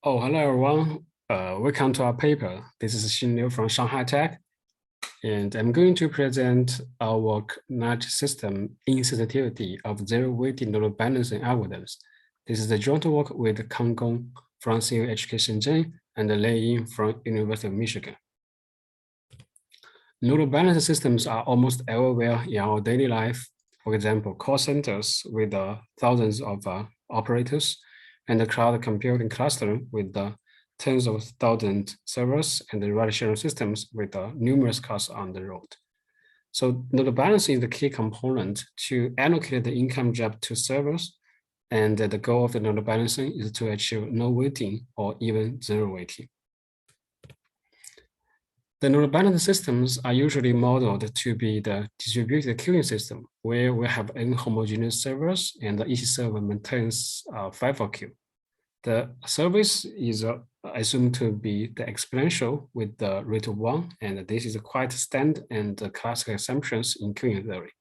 Oh, hello everyone. Welcome to our paper. This is Xin Liu from Shanghai Tech, and I'm going to present our work knowledge system insensitivity of zero-weighted nodal balancing algorithms. This is a joint work with Kang Gong from CUHK Shenzhen and Lei Yin from University of Michigan. Nodal balancing systems are almost everywhere in our daily life. For example, call centers with thousands of operators, and the cloud computing cluster with tens of thousands servers, and the ride-sharing systems with numerous cars on the road. So nodal balancing is the key component to allocate the income job to servers, and the goal of the nodal balancing is to achieve no weighting or even zero weighting. The nodal balancing systems are usually modeled to be the distributed queuing system, where we have n homogeneous servers and each server maintains a FIFO queue. The service is assumed to be the exponential with the rate of 1, and this is quite standard and classic assumptions in queuing theory.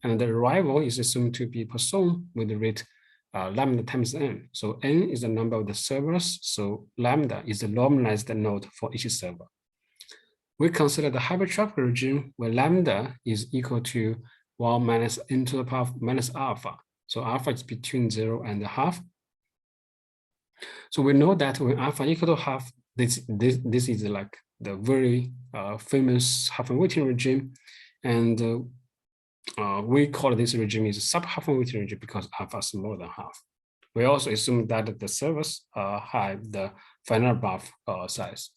And the arrival is assumed to be Poisson with the rate lambda times n. So n is the number of the servers, so lambda is the normalized node for each server. We consider the hypertrophic regime where lambda is equal to 1 minus n to the power minus alpha. So alpha is between 0 and half. So we know that when alpha equal to half, this is like the very famous half-weighting regime. And we call this regime is sub-half-weighting regime because alpha is smaller than half. We also assume that the servers have the finite buffer size.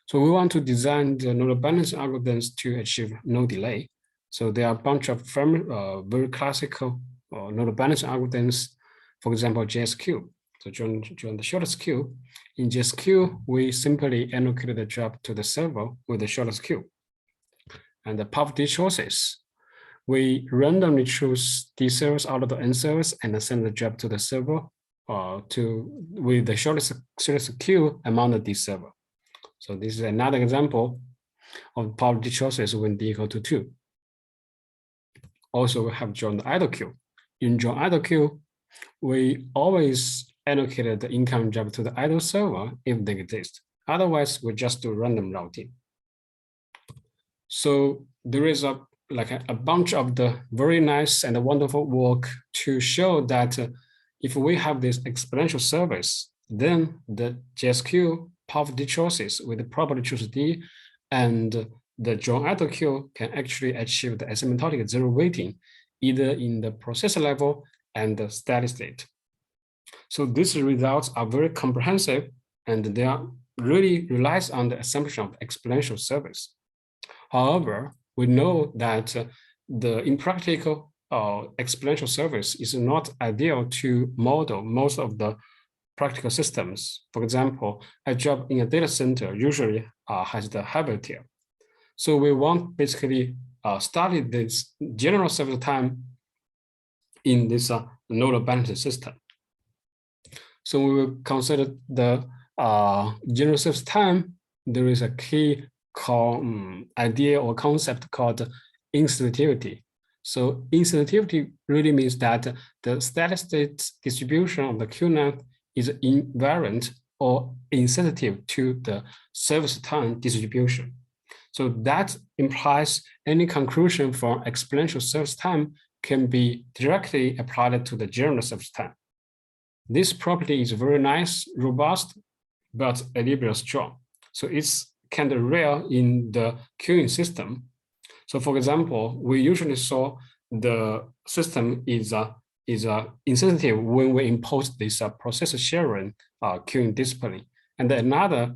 So we want to design the nodal balancing algorithms to achieve no delay. So there are a bunch of very classical nodal balancing algorithms, for example, JSQ. So during the shortest queue, in JSQ, we simply allocate the job to the server with the shortest queue. And the poverty choices, we randomly choose the servers out of the n servers and send the job to the server with the shortest queue among the server. So this is another example of poverty choices when d equal to 2. Also, we have joined the idle queue. In join idle queue, we always allocated the income job to the idle server if they exist. Otherwise, we just do random routing. So there is a bunch of the very nice and wonderful work to show that if we have this exponential service, then the JSQ poverty choices with the property choose D and the join idle queue can actually achieve the asymptotic zero weighting, either in the processor level and the steady state. So these results are very comprehensive and they are really relies on the assumption of exponential service. However, we know that the impractical exponential service is not ideal to model most of the practical systems. For example, a job in a data center usually has the hybrid tier. So we want basically study this general service time in this nodal balancing system. So we will consider the general service time. There is a key idea or concept called insensitivity. So insensitivity really means that the steady state distribution of the queue length is invariant or insensitive to the service time distribution. So that implies any conclusion from exponential service time can be directly applied to the general service time. This property is very nice, robust, but a little bit strong. So it's kind of rare in the queuing system. So for example, we usually saw the system is insensitive when we impose this processor sharing queuing discipline. And another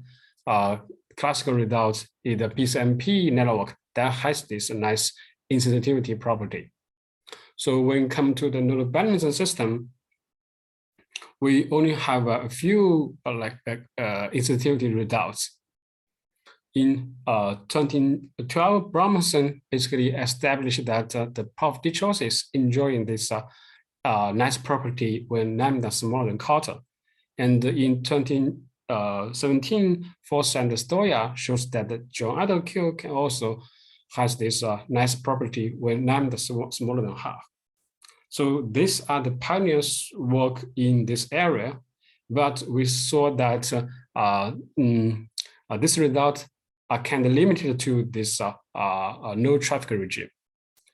classical result is the PCMP network that has this nice insensitivity property. So when it comes to the nodal balancing system, we only have a few insensitivity results. In 2012, Bromson basically established that the poverty choices enjoying this nice property when lambda smaller than quarter. And in 2017, Force and Stoya shows that the join idle queue can also has this nice property when lambda smaller than half. So these are the pioneers work in this area. but we saw that this result are kind of limited to this no traffic regime.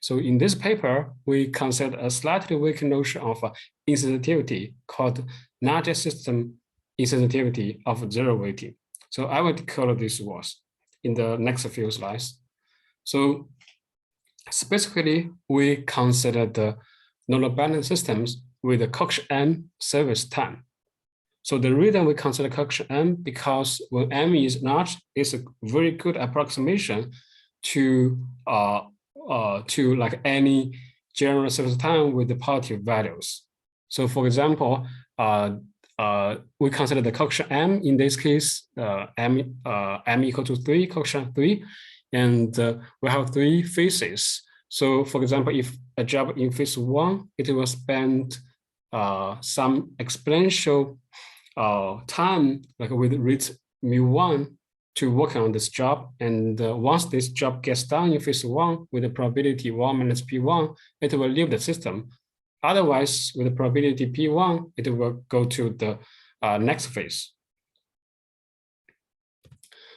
So in this paper, we consider a slightly weak notion of insensitivity called larger system insensitivity of zero weighting. So I will decode these words in the next few slides. So specifically, we consider the non-abundant systems with the coefficient m service time. So the reason we consider coefficient m, because when m is large, it's a very good approximation to like any general service time with the positive values. So for example, we consider the coefficient m in this case, m equal to 3, coefficient 3, and we have 3 phases. So for example, if a job in phase 1, it will spend some exponential time, like with rate mu1, to work on this job. And once this job gets done in phase 1 with the probability 1 minus p1, it will leave the system. Otherwise, with the probability p1, it will go to the next phase.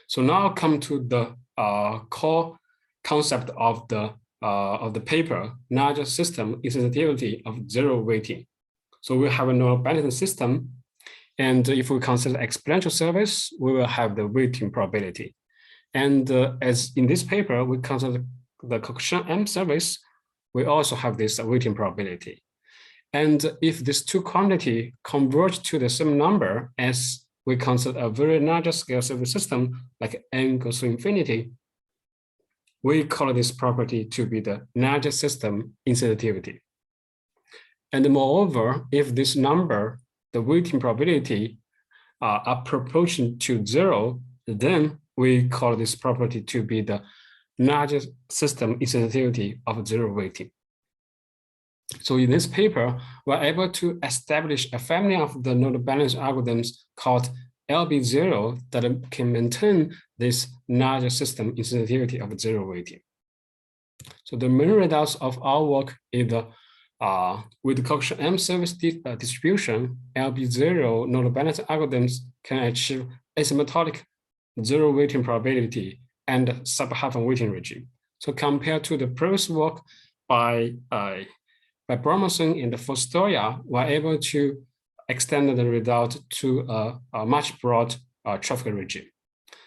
So now come to the core concept of the paper, larger system insensitivity of zero weighting. So we have a non-abundant system, and if we consider exponential service, we will have the weighting probability. And as in this paper, we consider the coefficient m service, we also have this weighting probability. And if these two quantities converge to the same number as we consider a very large scale service system, like n goes to infinity, we call this property to be the larger system insensitivity. And moreover, if this number, the weighting probability, are proportional to 0, then we call this property to be the largest system insensitivity of zero weighting. So in this paper, we're able to establish a family of the node balance algorithms called LB0 that can maintain this larger system insensitivity of zero weighting. So the main results of our work is the with the coefficient m service distribution, LB0 node balance algorithms can achieve asymptotic zero weighting probability and sub-half weighting regime. So compared to the previous work by Bromerson and Fostoya, we're able to extend the result to a much broad traffic regime.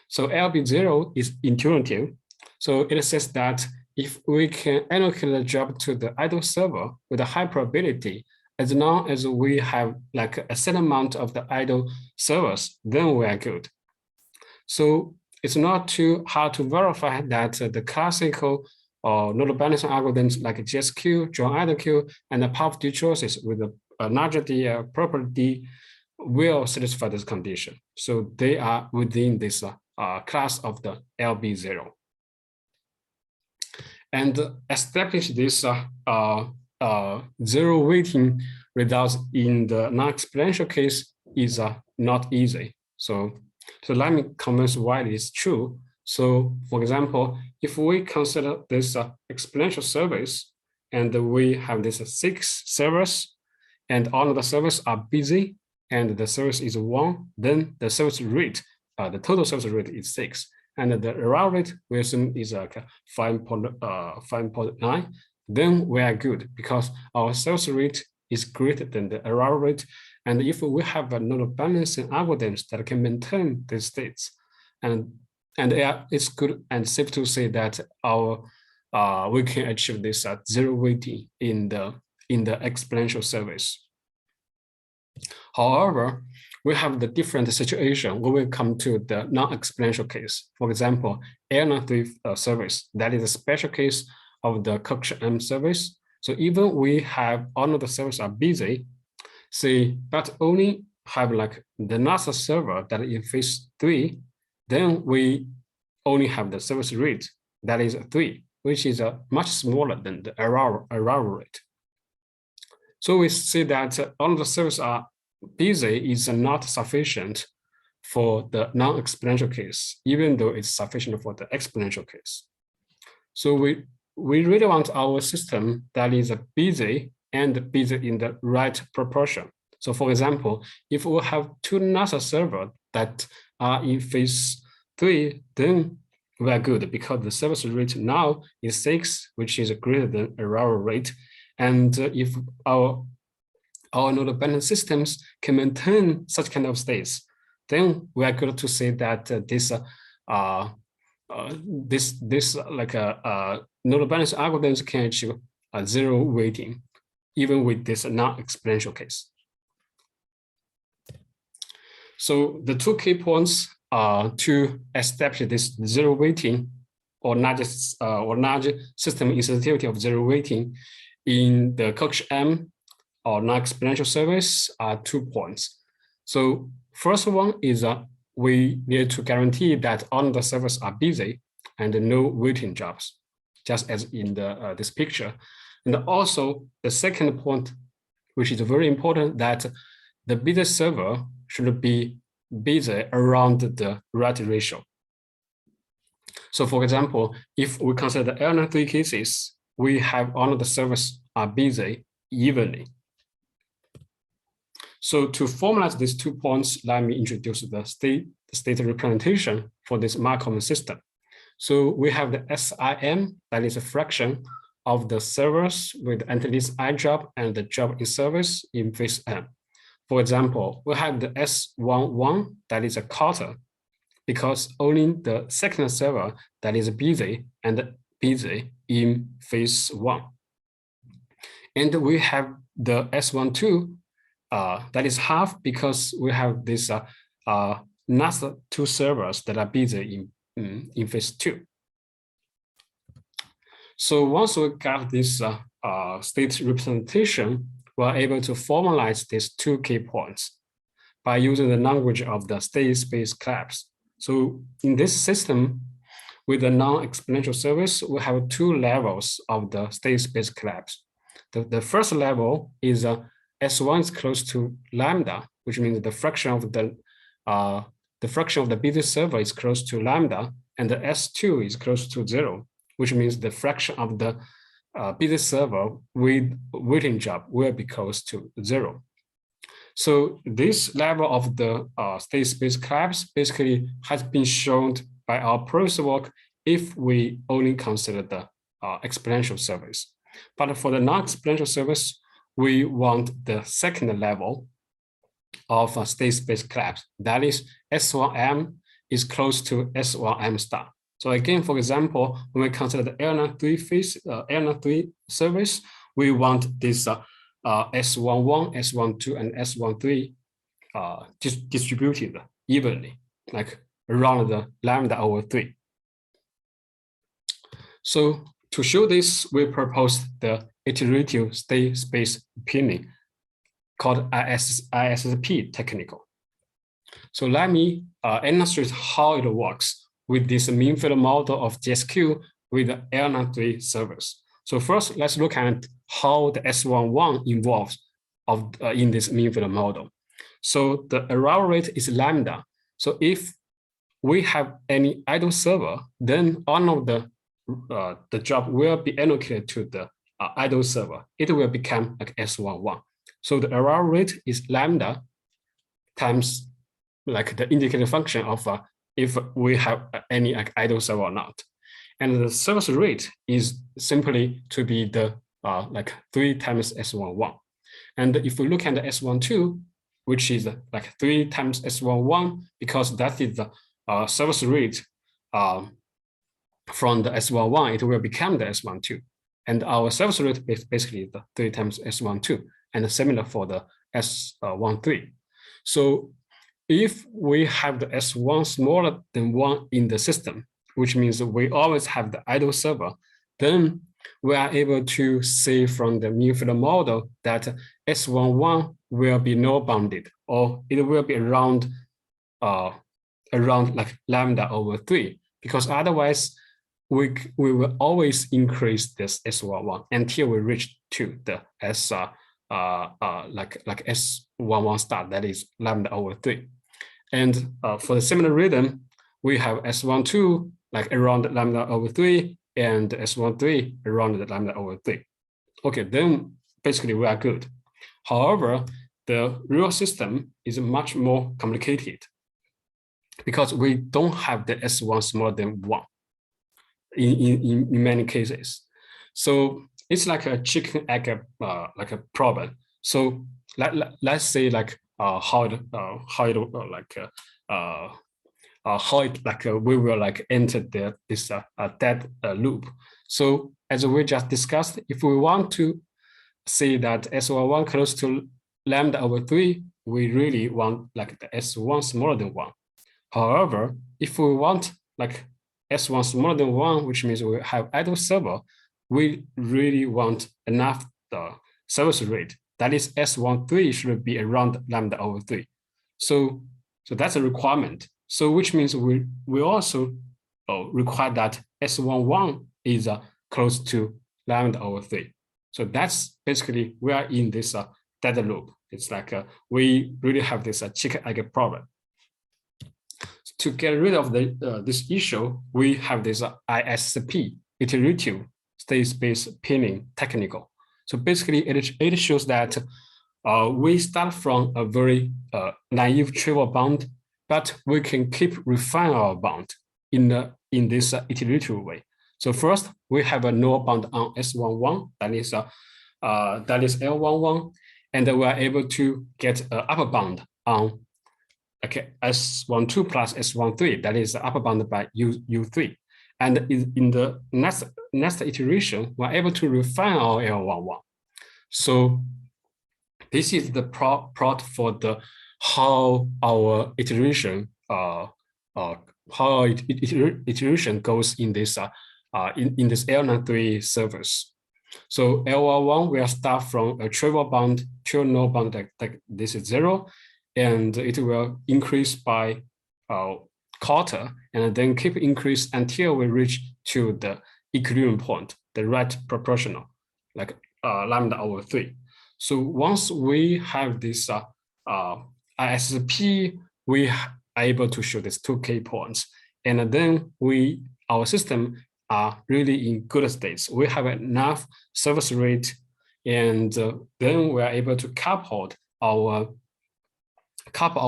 So LB0 is intuitive. So it says that if we can allocate the job to the idle server with a high probability, as long as we have like a set amount of the idle servers, then we are good. So it's not too hard to verify that the classical node balancing algorithms like GSQ, join idle queue, and the power D choices with a larger D proper D will satisfy this condition. So they are within this class of the LB0. And establish this zero weighting results in the non-exponential case is not easy. So let me convince why it is true. So for example, if we consider this exponential service and we have this 6 servers and all of the servers are busy and the service is 1, then the service rate, the total service rate is 6. And the error rate we assume is like 5.9, then we are good because our service rate is greater than the error rate. And if we have a node balancing algorithms that can maintain these states, and it's good and safe to say that our we can achieve this zero weighting in the exponential service. However, we have the different situation when we come to the non-exponential case. For example, L93 service, that is a special case of the coefficient m service. So even we have all of the servers are busy, say, but only have like the NASA server that is in phase 3, then we only have the service rate that is 3, which is much smaller than the error rate. So we see that all of the servers are busy is not sufficient for the non-exponential case, even though it's sufficient for the exponential case. So we really want our system that is busy and busy in the right proportion. So for example, if we have two NASA servers that are in phase 3, then we are good because the service rate now is 6, which is greater than arrival rate. And if our node balance systems can maintain such kind of states, then we are good to say that node balance algorithms can achieve a zero weighting, even with this non-exponential case. So the two key points are to establish this zero weighting or large system insensitivity of zero weighting in the Coach-M or non-exponential service are 2 points. So first one is we need to guarantee that all the servers are busy and no waiting jobs, just as in this picture. And also the second point, which is very important, that the busy server should be busy around the right ratio. So for example, if we consider the L3 cases, we have all of the servers are busy evenly. So to formalize these 2 points, let me introduce the state representation for this Markov system. So we have the SIM, that is a fraction of the servers with entities I job and the job in service in phase M. For example, we have the S11, that is a quarter, because only the second server that is busy and busy in phase 1. And we have the S12, that is half, because we have this NASA 2 servers that are busy in phase 2. So once we got this state representation, we're able to formalize these 2 key points by using the language of the state space collapse. So in this system, with the non-exponential service, we have 2 levels of the state space collapse. The first level is S1 is close to lambda, which means the fraction of the busy server is close to lambda, and the S2 is close to 0, which means the fraction of the busy server with waiting job will be close to 0. So this level of the state space collapse basically has been shown by our previous work if we only consider the exponential service. But for the non-exponential service, we want the second level of state space collapse. That is S1M is close to S1M star. So again, for example, when we consider the L3 phase, L3 service, we want this S11, S12, and S13 distributed evenly, like around the lambda over 3. So to show this, we proposed the iterative state space opinion called ISSP technique. So let me illustrate how it works with this mean field model of GSQ with the L3 servers. So first, let's look at how the S11 involves in this mean field model. So the arrival rate is lambda. So if we have any idle server, then all of the job will be allocated to the idle server. It will become like S11. So the arrival rate is lambda times like the indicator function of if we have any like idle server or not. And the service rate is simply to be the like 3 times S11. And if we look at the S12, which is like 3 times S11, because that is the service rate from the S11, it will become the S12. And our service rate is basically the 3 times S12, and similar for the S13. So if we have the S1 smaller than 1 in the system, which means we always have the idle server, then we are able to say from the mean field model that S11 will be no bounded, or it will be around like lambda over 3, because otherwise we will always increase this S11 until we reach to the like S11 star, that is lambda over 3. And for the similar rhythm, we have S12 like around lambda over 3 and S13 around the lambda over 3. Okay, then basically we are good. However, the real system is much more complicated because we don't have the S1 smaller than 1 in many cases. So it's like a chicken egg like a problem. So let's say like how it we will like enter this dead loop. So as we just discussed, if we want to say that S11 close to lambda over 3, we really want like the S1 smaller than 1. However, if we want like S1 smaller than 1, which means we have idle server, we really want enough the service rate. That is S13 should be around lambda over 3. So that's a requirement. So which means we also require that S11 is close to lambda over 3. So that's basically we are in this dead loop. It's like we really have this chicken egg problem. To get rid of this issue, we have this ISP, iterative state space pinning technique. So basically, it shows that we start from a very naive trivial bound, but we can keep refining our bound in this iterative way. So first, we have a null bound on S11, that is L11, and we are able to get an upper bound on S12 plus S13, that is upper bound by U3. And in the next iteration, we're able to refine our L11. So this is the plot for the how our iteration iteration goes in this in this L93 service. So L11 will start from a trivial bound to a null bound like this is 0, and it will increase by quarter and then keep increase until we reach to the equilibrium point, the right proportional, like lambda over 3. So once we have this ISP, we are able to show these 2 key points, and then our system are really in good states. We have enough service rate, and then we are able to couple our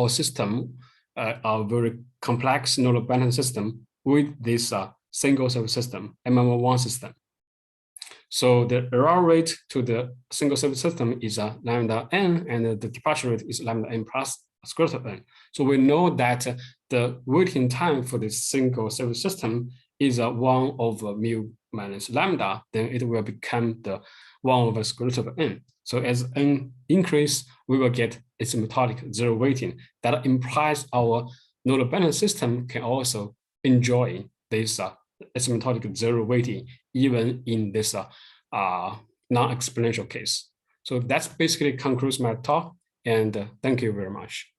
system, a very complex nodal balance system, with this single service system, MMO1 system. So the error rate to the single service system is lambda n, and the departure rate is lambda n plus square root of n. So we know that the waiting time for this single service system is 1 over mu minus lambda, then it will become the 1 over square root of n. So as n increase, we will get asymptotic zero weighting. That implies our nodal balance system can also enjoy this asymptotic zero weighting even in this non-exponential case. So that's basically concludes my talk, and thank you very much.